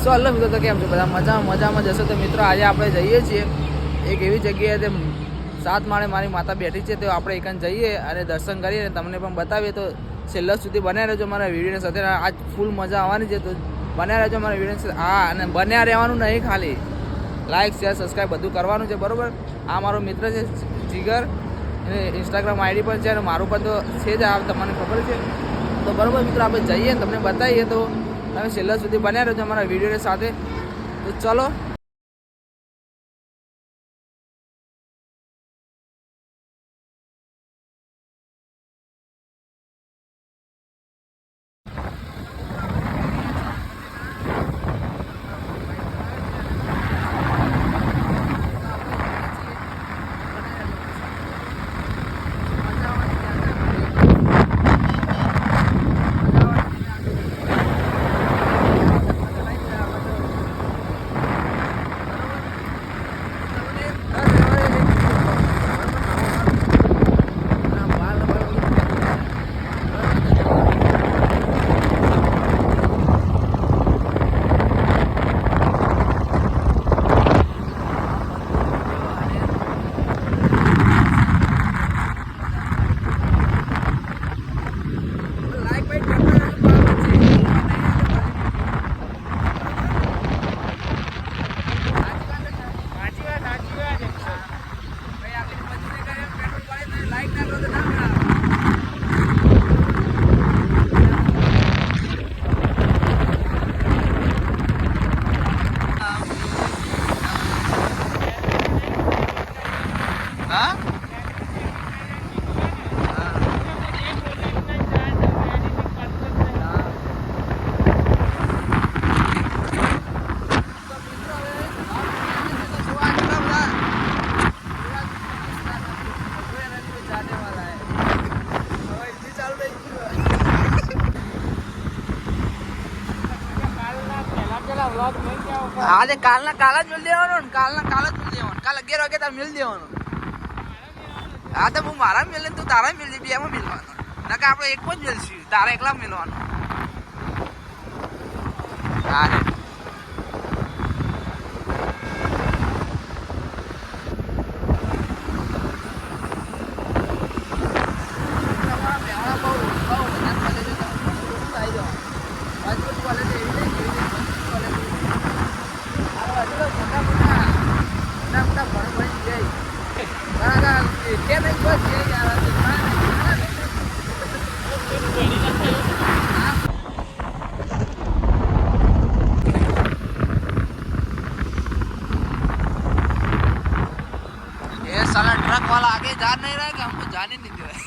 સો અલગ મિત્રો તો કેમ છો બધા મજામાં જશો તો મિત્રો આજે આપણે જઈએ છીએ એક એવી જગ્યાએ તે 7 માળે મારી માતા બેઠી છે તો આપણે એકન જઈએ અને દર્શન કરીએ અને તમને પણ બતાવીએ તો છેલ્લા સુધી બન્યા રહેજો મારા વિડીયોની સાથે. આજ ફૂલ મજા આવવાની છે તો બન્યા રહેજો મારા વિડીયોની સાથે. હા અને બન્યા રહેવાનું નહીં, ખાલી લાઇક શેર સબસ્ક્રાઈબ બધું કરવાનું છે બરાબર. આ મારો મિત્ર છે જીગર, એને ઇન્સ્ટાગ્રામ આઈડી પણ છે અને મારું પણ તો છે જ, આ તમને ખબર છે. તો બરાબર મિત્રો આપણે જઈએ ને તમને બતાવીએ તો તમે છેલ્લા સુધી બન્યા રહેજો અમારા વિડીયોની સાથે. તો ચલો. આજે કાલના કાલ જ મિલ દેવાનો ને, કાલના કાલ જ મિલ દેવાનો. કાલ 11 વાગે તારે મિલ દેવાનો. હા તો હું મારા મિલ તું તારા મિલ દે, બેમાં મિલવાનો. ના કે આપણે એક જ મિલશું, તારા એકલા મિલવાનો. હા साला ट्रक वाला आगे जा नहीं रहा है कि हमको जाने नहीं दे रहा है.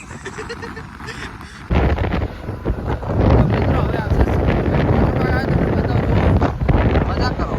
मजा करो.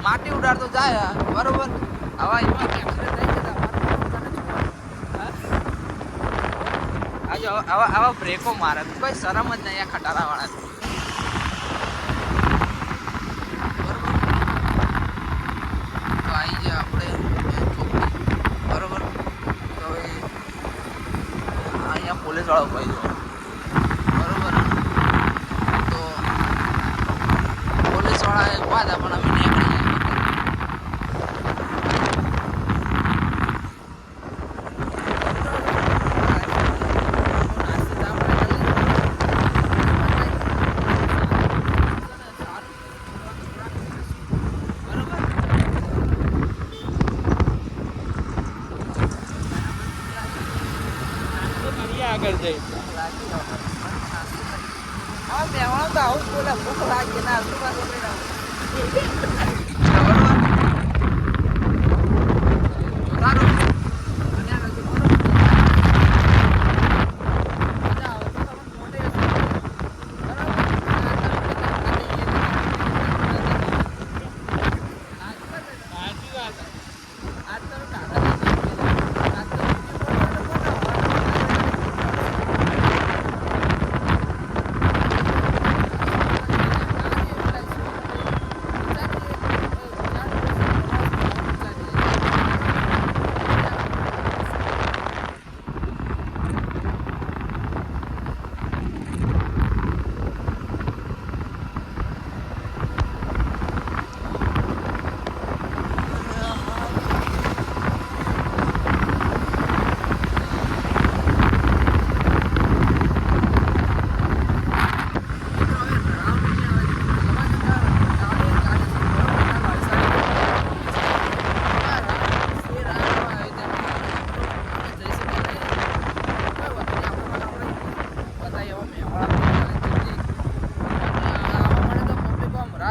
માટી ઉડાડતો જાય બરોબર. હવે એમાં એક્સિડન્ટ થઈ જતા આવા બ્રેકો મારે કોઈ શરમ જ નહીં આ ખટારા વાળા. તો આવી જાય આપણે બરોબર. તો હવે અહીંયા પોલીસ વાળો ભાઈ જો બરોબર. તો પોલીસ વાળા ઉભા હતા પણ અમે નીકળી જાય. આગળ જઈ આવું જ બોલે ભૂખ લાગી ના શું વાત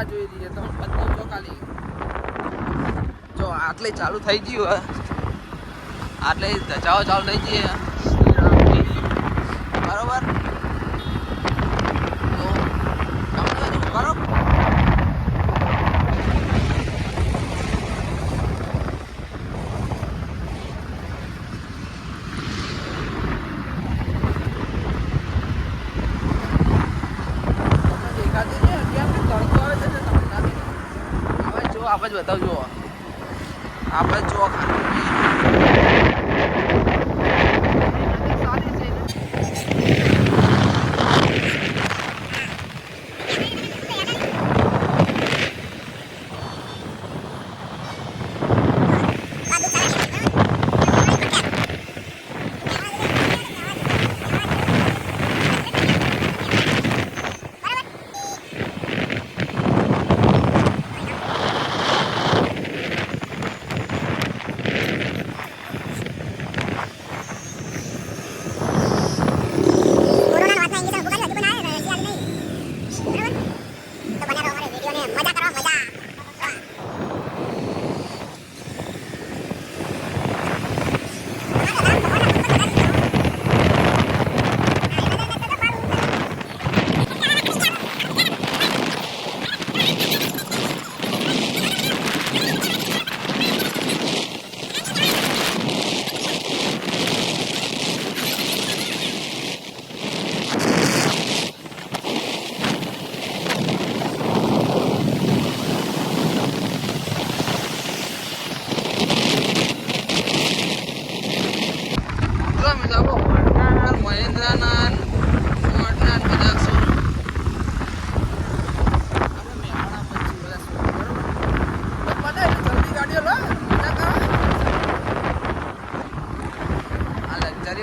જોઈ દઈએ તો બધું જો ખાલી જો આટલે ચાલુ થઈ ગયું આટલે ધજાઓ ચાલુ થઈ ગઈ બરોબર તો કરો આપણે જ બતાવજો આપણે જો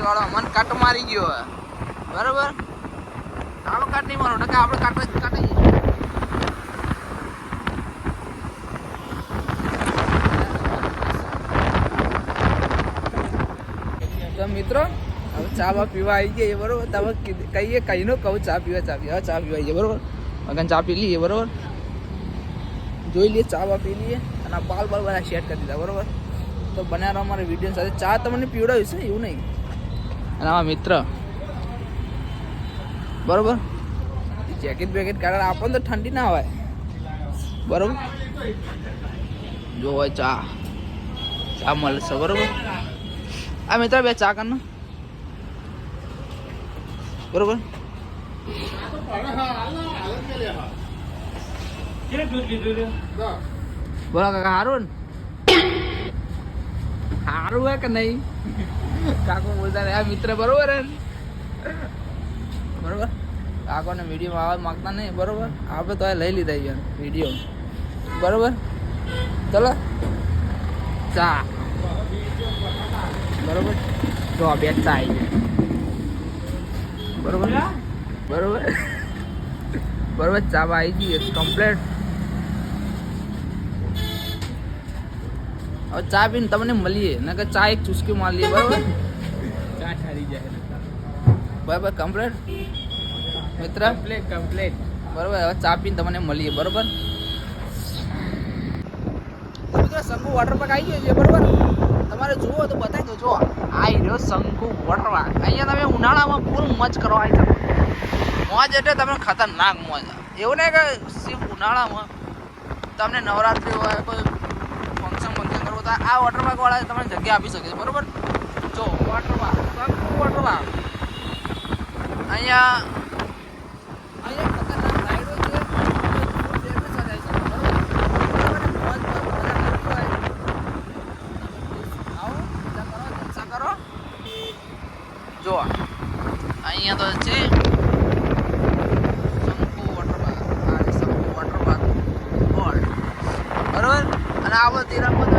વાળો મન કાટ મારી ગયો બરાબર આવો કાટ નહીં મારો નકા આપણે કાટી તો મિત્રો હવે ચા પીવા આવી ગઈ બરોબર તમે કહીએ કહીનો કહું ચા પીવા હવે ચા પીવા આવી બરોબર અગન ચા પી લઈએ બરોબર જોઈ લઈએ ચા પી લઈએ અને બાલ બધા સેટ કરી દીધા બરોબર તો બનાવો અમારા વિડીયો સાથે ચા તમને પીવડાવ્યું છે એવું નહીં અને આવા મિત્ર બરોબર જેકેટ બેકેટ કાઢે આપણને તો ઠંડી ના હોય બરોબર જો હોય ચા મળશે બરોબર આ મિત્ર બે ચા કર બરોબર બોલો કાકા સારું સારું હે કે નહીં કાકો બોલતા રહ્યા મિત્ર બરોબર હે બરોબર કાકોને વિડીયોમાં આવવા માગતા નહીં બરોબર આપણે તો લઈ લીધા યાર વિડીયો બરોબર ચલો ચા બરોબર તો બે ચા આવી જાય બરોબર બરોબર બરોબર ચા આવી જઈએ કમ્પ્લેટ હવે ચા પીને તમને મળીએ ને કે ચા એક ચુસ્કી માર લઈએ બરોબર ચા ઠારી જાય બરાબર કમ્પ્લેટ મિત્ર કમ્પ્લેટ બરોબર. હવે ચા પીને તમને મળીએ. બરોબર. મિત્રો શંકુ વોટર પાર્ક આવી ગયો છે. બરોબર. તમારે જુઓ તો બતાવી દો. જો આ રહ્યો શંકુ વોટર પાર્ક. અહીંયા તમે ઉનાળામાં ફૂલ મોજ કરવા આવી શકો. મોજ એટલે તમે ખતરનાક મોજ. એવું નહીં કે સિર્ફ ઉનાળામાં તમને નવરાત્રિ હોય કોઈ ફંક્શન કરવું તો આ વોટર પાર્ક વાળા તમને જગ્યા આપી શકે છે. બરોબર. જો વોટર પાર્ક શંકુ વોટર પાર્ક અહીંયા ખતરનાક રાઈડો છે. જો અહીંયા તો છે શંકુ વોટર પાર્ક. આ શંકુ વોટર પાર્ક બોર્ડ. બરોબર. અને આ બધી રમત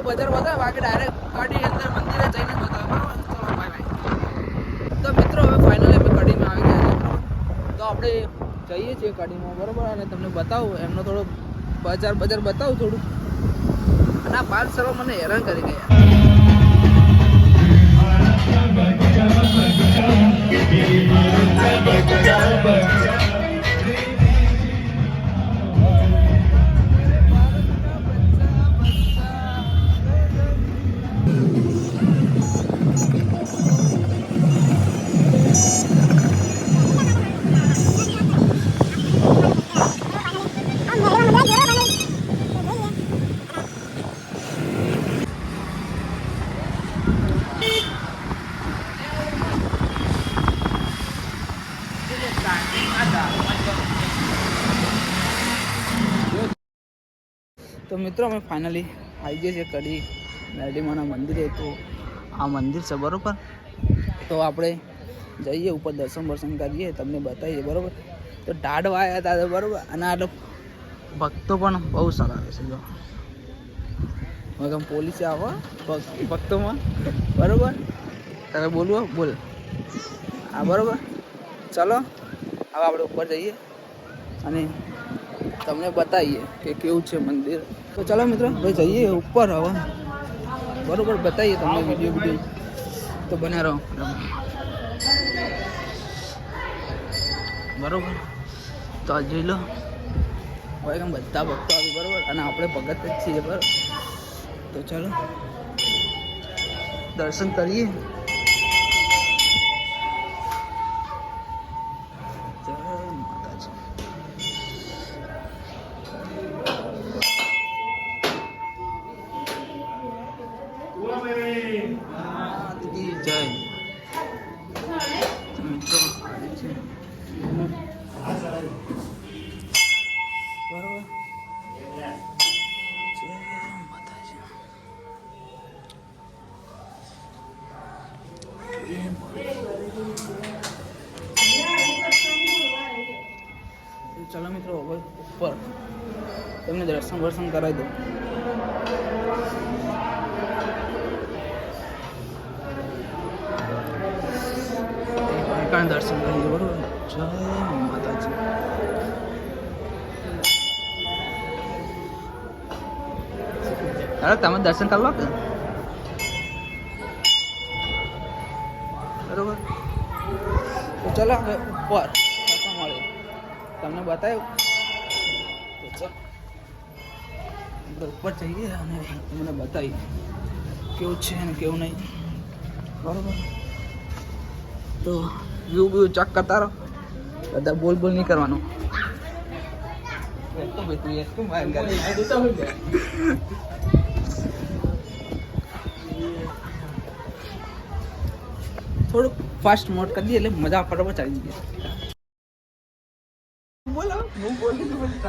બજાર વધારે બાકી ડાયરેક્ટ કડી અંદર મંદિરે જઈને જ બતાવે. બરાબર. ચલો બાય બાય. તો મિત્રો હવે ફાઇનલી અમે કડીમાં આવી ગયા છે. બરાબર. તો આપણે જઈએ છીએ કડીમાં. બરાબર. અને તમને બતાવું એમનો થોડો બજાર બતાવું થોડું. અને આ પાર્ક સર્વ મને હેરાન કરી ગયા. તો મિત્રો અમે ફાઇનલી આવી ગયા છીએ કડી મેરડીમાના મંદિરે. તો આ મંદિર છે. બરાબર. તો આપણે જઈએ ઉપર દર્શન કરીએ તમને બતાવીએ. બરાબર. તો ઢાઢવા આવ્યા હતા. બરાબર. અને આ ભક્તો પણ બહુ સારા આવે છે. જો હવે પોલીસે આવો ભક્તોમાં. બરાબર. તારે બોલવું બોલ. હા બરાબર. ચલો હવે આપણે ઉપર જઈએ અને તમને બતાવીએ કે કેવું છે મંદિર. તો ચાલો મિત્રો હવે જઈએ ઉપર. હવે બરાબર બતાવીએ તમને વિડીયો તો બન્યા રહો. બરાબર. તો આ જોઈ લો હવે કેમ બધા ભક્તો આવી. બરાબર. અને આપણે ભગત જ છીએ. બરાબર. તો ચાલો દર્શન કરીએ. જય મિત્રો બરોબર. ચાલો મિત્રો હવે ઉપર તમને દર્શન કરાવી દો. દર્શન કરીએ. બરોબર. જય માતાજી. તમે દર્શન કરી લો કે. બરોબર. તો ચલો હવે ઉપર મળે તમને બતાવ્યું. ઉપર જઈએ અને તમને બતાવીએ કેવું છે અને કેવું નહીં. બરોબર. તો વ્યૂ વ્યૂ ચેક કરતા રહો, બધા બોલ બોલ નહીં કરવાનું. થોડુંક ફાસ્ટ મોડ કરી દઈએ એટલે મજા ફટાફટ ચાલી જઈએ. બોલો હું બોલી તો બોલી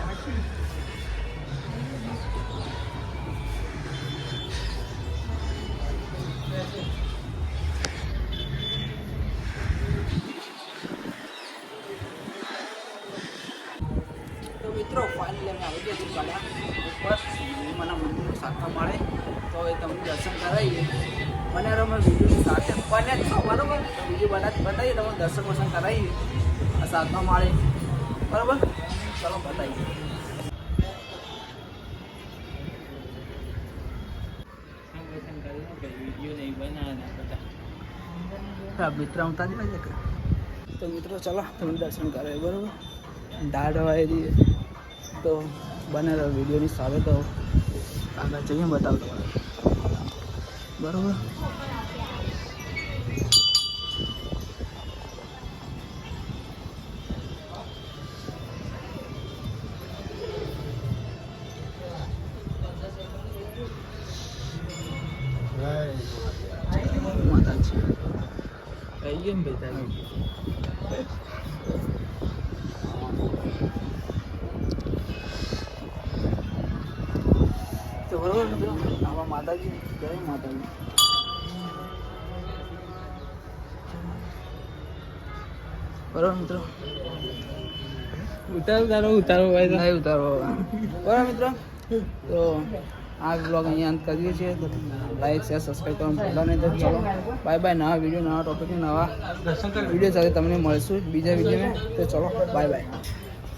તો મિત્રો ફાઇનલી અમે આવી ગયા છીએ ગાડા ઉપર મને મંદિરનું સાતમા માળે. તો એ તમને દર્શન કરાવીએ મને અમે વિડીયોની સાથે બને છો બરાબર. તો વિડીયો બતાવીએ તમને દર્શન વર્શન કરાવીએ આ સાતમા માળે બરાબર. ચાલો બતાવીએ. મિત્ર ઉતારી લાગે કે તો મિત્રો ચાલો તમે દર્શન કરાવીએ બરાબર. દાઢ વાળી દઈએ તો બને વિડીયોની સાથે. તો આગળ જઈએ બતાવો તમારે બરાબર. માતાજી આવી ગયો ને ભાઈ તો બરોબર મિત્રો. આવા માતાજી જય માતાજી. બરોબર મિત્રો. ઉતારો નહીં ઉતારો બરાબર મિત્રો. તો આ બ્લોગ અહીંયા અંત કરીએ છીએ. તો લાઈક શેર સબસ્ક્રાઈબ કરવાનું ભૂલતા નહીં. તો ચલો બાય બાય. નવા વિડીયો નવા ટોપિક નવા વિડીયો સાથે તમને મળશું બીજા વિડીયોમાં. તો ચલો બાય બાય.